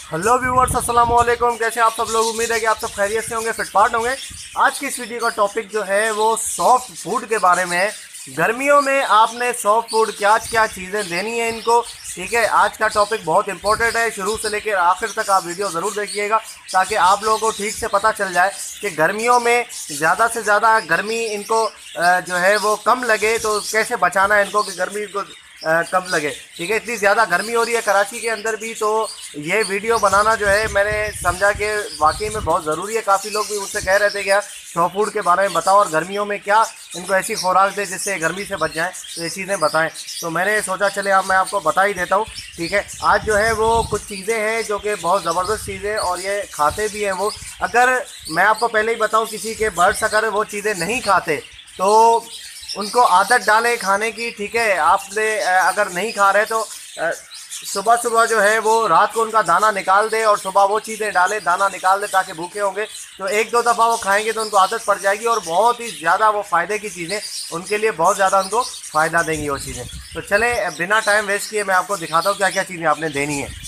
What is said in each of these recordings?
Hello viewers, अस्सलाम वालेकुम। कैसे आप सब लोग? उम्मीद है कि आप सब खैरियत से होंगे, फिटफाट होंगे। आज की इस वीडियो का टॉपिक जो है वो सॉफ्ट फूड के बारे में है। गर्मियों में आपने सॉफ्ट फूड क्या क्या चीज़ें देनी है इनको, ठीक है। आज का टॉपिक बहुत इंपॉर्टेंट है, शुरू से लेकर आखिर तक आप वीडियो ज़रूर देखिएगा ताकि आप लोगों को ठीक से पता चल जाए कि गर्मियों में ज़्यादा से ज़्यादा गर्मी इनको जो है वो कम लगे, तो कैसे बचाना है इनको कि गर्मी को कम लगे, ठीक है। इतनी ज़्यादा गर्मी हो रही है कराची के अंदर भी, तो ये वीडियो बनाना जो है मैंने समझा कि वाकई में बहुत ज़रूरी है। काफ़ी लोग भी मुझसे कह रहे थे कि यार सॉफ्ट फूड के बारे में बताओ और गर्मियों में क्या इनको ऐसी खुराक दे जिससे गर्मी से बच जाएं, तो ये चीज़ें बताएं। तो मैंने सोचा चले अब मैं आपको बता ही देता हूँ, ठीक है। आज जो है वो कुछ चीज़ें हैं जो कि बहुत ज़बरदस्त चीज़ें और ये खाते भी हैं वो। अगर मैं आपको पहले ही बताऊँ, किसी के बर्ड्स अगर वो चीज़ें नहीं खाते तो उनको आदत डालें खाने की, ठीक है। आपने अगर नहीं खा रहे तो सुबह सुबह जो है वो रात को उनका दाना निकाल दे और सुबह वो चीज़ें डालें, दाना निकाल दे, ताकि भूखे होंगे तो एक दो दफ़ा वो खाएंगे तो उनको आदत पड़ जाएगी और बहुत ही ज़्यादा वो फ़ायदे की चीज़ें उनके लिए बहुत ज़्यादा उनको फ़ायदा देंगी वो चीज़ें। तो चलें बिना टाइम वेस्ट किए मैं आपको दिखाता हूँ क्या क्या चीज़ें आपने देनी है।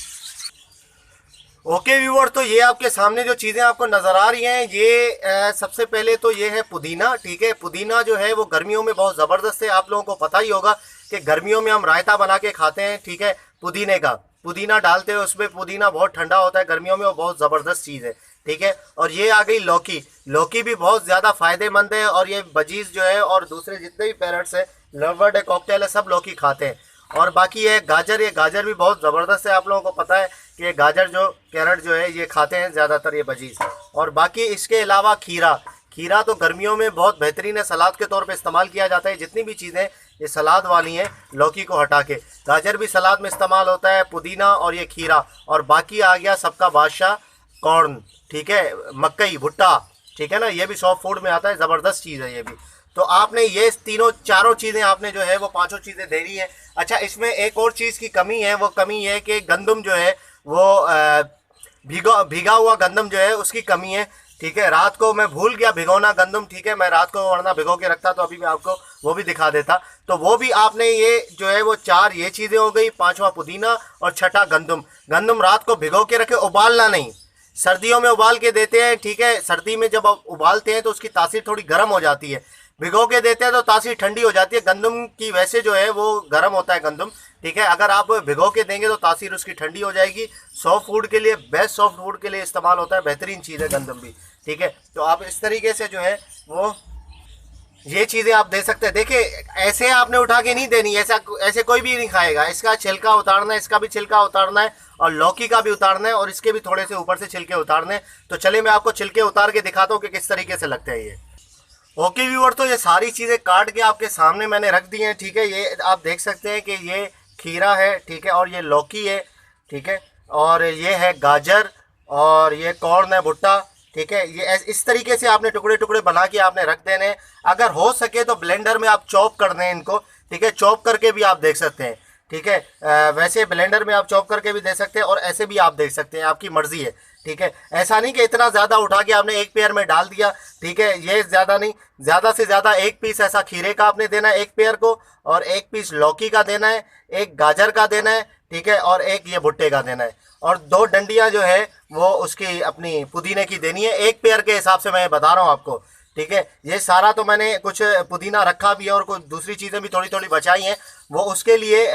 ओके व्यूअर, तो ये आपके सामने जो चीज़ें आपको नज़र आ रही हैं ये सबसे पहले तो ये है पुदीना, ठीक है। पुदीना जो है वो गर्मियों में बहुत ज़बरदस्त है। आप लोगों को पता ही होगा कि गर्मियों में हम रायता बना के खाते हैं, ठीक है। पुदीने का पुदीना डालते हैं उसमें, पुदीना बहुत ठंडा होता है गर्मियों में, वो बहुत ज़बरदस्त चीज़ है, ठीक है। और ये आ गई लौकी। लौकी भी बहुत ज़्यादा फ़ायदेमंद है और ये बजीज़ जो है और दूसरे जितने भी पैरट्स हैं, लवबर्ड है, कॉकटेल है, सब लौकी खाते हैं। और बाकी ये गाजर, ये गाजर भी बहुत ज़बरदस्त है। आप लोगों को पता है कि ये गाजर जो कैरेट जो है ये खाते हैं ज़्यादातर ये बजीज़। और बाकी इसके अलावा खीरा, खीरा तो गर्मियों में बहुत बेहतरीन है, सलाद के तौर पे इस्तेमाल किया जाता है। जितनी भी चीज़ें ये सलाद वाली हैं लौकी को हटा के, गाजर भी सलाद में इस्तेमाल होता है, पुदीना और ये खीरा। और बाकी आ गया सबका बादशाह कॉर्न, ठीक है, मकई, भुट्टा, ठीक है ना। ये भी सॉफ्ट फूड में आता है, ज़बरदस्त चीज़ है ये भी। तो आपने ये तीनों चारों चीज़ें आपने जो है वो पांचों चीज़ें देनी है। अच्छा, इसमें एक और चीज़ की कमी है, वो कमी है कि गंदम जो है वो भीगा हुआ गंदम जो है उसकी कमी है, ठीक है। रात को मैं भूल गया भिगोना गंदम, ठीक है। मैं रात को वरना भिगो के रखता तो अभी मैं आपको वो भी दिखा देता। तो वो भी आपने ये जो है वो चार ये चीज़ें हो गई, पांचवा पुदीना और छठा गंदम। गंदम रात को भिगो के रखे, उबालना नहीं। सर्दियों में उबाल के देते हैं, ठीक है। सर्दी में जब उबालते हैं तो उसकी तासीर थोड़ी गर्म हो जाती है, भिगो के देते हैं तो तासीर ठंडी हो जाती है। गंदम की वैसे जो है वो गर्म होता है गंदम, ठीक है। अगर आप भिगो के देंगे तो तासीर उसकी ठंडी हो जाएगी। सॉफ्ट फूड के लिए, बेस्ट सॉफ्ट फूड के लिए इस्तेमाल होता है, बेहतरीन चीज़ है गंदम भी, ठीक है। तो आप इस तरीके से जो है वो ये चीज़ें आप दे सकते हैं। देखिए, ऐसे आपने उठा के नहीं देनी, ऐसा ऐसे कोई भी नहीं खाएगा। इसका छिलका उतारना है, इसका भी छिलका उतारना है और लौकी का भी उतारना है और इसके भी थोड़े से ऊपर से छिलके उतारने हैं। तो चलिए मैं आपको छिलके उतार के दिखाता हूँ कि किस तरीके से लगते हैं ये। ओके व्यूअर, तो ये सारी चीज़ें काट के आपके सामने मैंने रख दी हैं, ठीक है। ये आप देख सकते हैं कि ये खीरा है, ठीक है, और ये लौकी है, ठीक है, और ये है गाजर और ये कॉर्न है, भुट्टा, ठीक है। ये इस तरीके से आपने टुकड़े टुकड़े बना के आपने रख देने हैं। अगर हो सके तो ब्लेंडर में आप चॉप कर दें इनको, ठीक है। चॉप करके भी आप देख सकते हैं, ठीक है। वैसे ब्लेंडर में आप चॉप करके भी दे सकते हैं और ऐसे भी आप देख सकते हैं, आपकी मर्जी है, ठीक है। ऐसा नहीं कि इतना ज़्यादा उठा के आपने एक पेयर में डाल दिया, ठीक है। ये ज़्यादा नहीं, ज़्यादा से ज़्यादा एक पीस ऐसा खीरे का आपने देना है एक पेयर को, और एक पीस लौकी का देना है, एक गाजर का देना है, ठीक है, और एक ये भुट्टे का देना है, और दो डंडियाँ जो है वो उसकी अपनी पुदीने की देनी है। एक पेयर के हिसाब से मैं बता रहा हूँ आपको, ठीक है। ये सारा तो मैंने कुछ पुदीना रखा भी है और कुछ दूसरी चीज़ें भी थोड़ी थोड़ी बचाई हैं, वो उसके लिए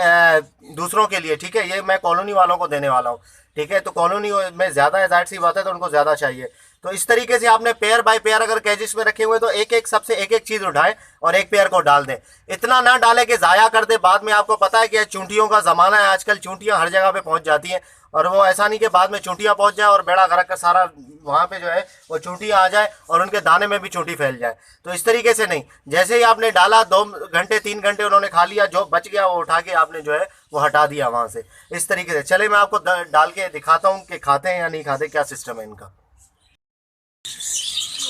दूसरों के लिए, ठीक है। ये मैं कॉलोनी वालों को देने वाला हूँ, ठीक है। तो कॉलोनी में ज़्यादा है, जाहिर सी बात है, तो उनको ज़्यादा चाहिए। तो इस तरीके से आपने पेयर बाय पेयर अगर कैजिस में रखे हुए तो एक एक सबसे एक एक चीज़ उठाएं और एक पेयर को डाल दें। इतना ना डालें कि ज़ाया कर दे बाद में। आपको पता है कि चूंटियों का ज़माना है आजकल, चूंटियाँ हर जगह पे पहुंच जाती हैं, और वो ऐसा नहीं कि बाद में चूंटियाँ पहुंच जाए और बेड़ा गरक का सारा वहाँ पे जो है वो चूंटियाँ आ जाए और उनके दाने में भी चूंटी फैल जाए। तो इस तरीके से नहीं, जैसे ही आपने डाला 2 घंटे 3 घंटे उन्होंने खा लिया, जो बच गया वो उठा के आपने जो है वो हटा दिया वहाँ से, इस तरीके से। चले मैं आपको डाल के दिखाता हूँ कि खाते हैं या नहीं खाते, क्या सिस्टम है इनका।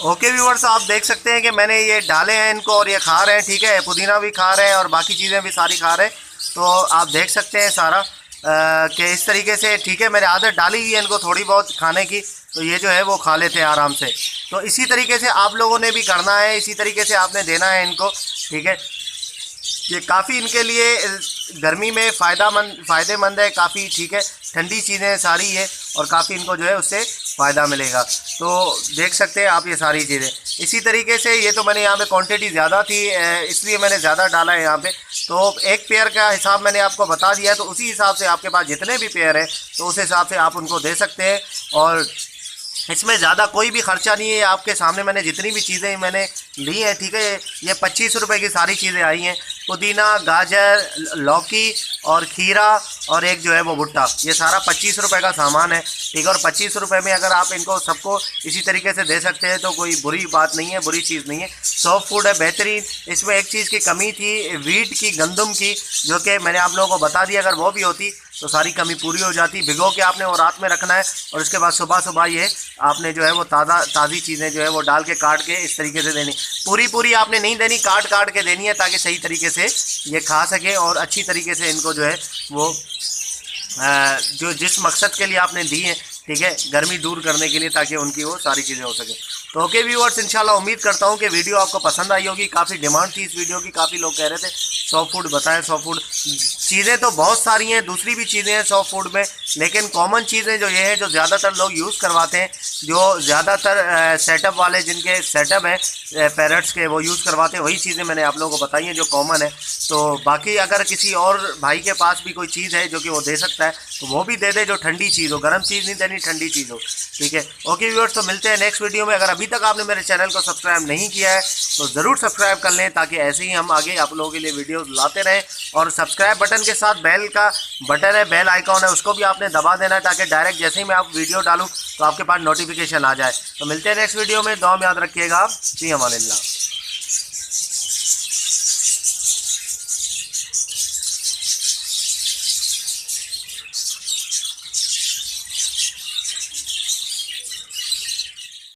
ओके व्यूअर्स, आप देख सकते हैं कि मैंने ये डाले हैं इनको और ये खा रहे हैं, ठीक है। पुदीना भी खा रहे हैं और बाकी चीज़ें भी सारी खा रहे हैं। तो आप देख सकते हैं सारा कि इस तरीके से, ठीक है। मैंने आदत डाली हुई है इनको थोड़ी बहुत खाने की, तो ये जो है वो खा लेते हैं आराम से। तो इसी तरीके से आप लोगों ने भी करना है, इसी तरीके से आपने देना है इनको, ठीक है। ये काफ़ी इनके लिए गर्मी में फ़ायदेमंद है, काफ़ी ठीक है, ठंडी चीज़ें सारी है और काफ़ी इनको जो है उससे फ़ायदा मिलेगा। तो देख सकते हैं आप ये सारी चीज़ें। इसी तरीके से ये तो मैंने यहाँ पे क्वांटिटी ज़्यादा थी इसलिए मैंने ज़्यादा डाला है यहाँ पे। तो एक पेयर का हिसाब मैंने आपको बता दिया है, तो उसी हिसाब से आपके पास जितने भी पेयर हैं तो उस हिसाब से आप उनको दे सकते हैं। और इसमें ज़्यादा कोई भी ख़र्चा नहीं है, आपके सामने मैंने जितनी भी चीज़ें मैंने ली हैं, ठीक है, ये 25 रुपये की सारी चीज़ें आई हैं। पुदीना, गाजर, लौकी और खीरा और एक जो है वो भुट्टा, ये सारा 25 रुपये का सामान है, ठीक है। और 25 रुपये में अगर आप इनको सबको इसी तरीके से दे सकते हैं तो कोई बुरी बात नहीं है, बुरी चीज़ नहीं है। सॉफ्ट फूड है बेहतरीन। इसमें एक चीज़ की कमी थी वीट की, गंदम की, जो कि मैंने आप लोगों को बता दिया, अगर वो भी होती तो सारी कमी पूरी हो जाती। भिगो के आपने वो रात में रखना है और उसके बाद सुबह सुबह ये आपने जो है वो ताज़ी चीज़ें जो है वो डाल के काट के इस तरीके से देनी। पूरी आपने नहीं देनी, काट के देनी है ताकि सही तरीके से ये खा सके और अच्छी तरीके से इनको जो है वो जो जिस मकसद के लिए आपने दी है, ठीक है, गर्मी दूर करने के लिए, ताकि उनकी वो सारी चीज़ें हो सके। तो ओके व्यूअर्स, इंशाल्लाह उम्मीद करता हूँ कि वीडियो आपको पसंद आई होगी। काफ़ी डिमांड थी इस वीडियो की, काफ़ी लोग कह रहे थे सॉफ्ट फूड बताएं, सॉफ्ट फूड। चीज़ें तो बहुत सारी हैं, दूसरी भी चीज़ें हैं सॉफ्ट फूड में, लेकिन कॉमन चीज़ें जो ये हैं जो ज़्यादातर लोग यूज़ करवाते हैं, जो ज़्यादातर सेटअप वाले जिनके सेटअप हैं पैरेट्स के, वो यूज़ करवाते हैं, वही चीज़ें मैंने आप लोगों को बताई हैं जो कॉमन है। तो बाकी अगर किसी और भाई के पास भी कोई चीज़ है जो कि वो दे सकता है तो वो भी दे दे, जो ठंडी चीज़ हो, गर्म चीज़ नहीं देनी, ठंडी चीज़ हो, ठीक है। ओके व्यूअर्स, तो मिलते हैं नेक्स्ट वीडियो में। अगर अभी तक आपने मेरे चैनल को सब्सक्राइब नहीं किया है तो ज़रूर सब्सक्राइब कर लें, ताकि ऐसे ही हम आगे आप लोगों के लिए वीडियोस लाते रहें। और सब्सक्राइब बटन के साथ बेल का बटन है, बेल आइकॉन है, उसको भी आपने दबा देना है ताकि डायरेक्ट जैसे ही मैं आप वीडियो डालूँ तो आपके पास नोटिफिकेशन आ जाए। तो मिलते हैं नेक्स्ट वीडियो में, दुआ में याद रखिएगा आप। जी अमानिल्लाह।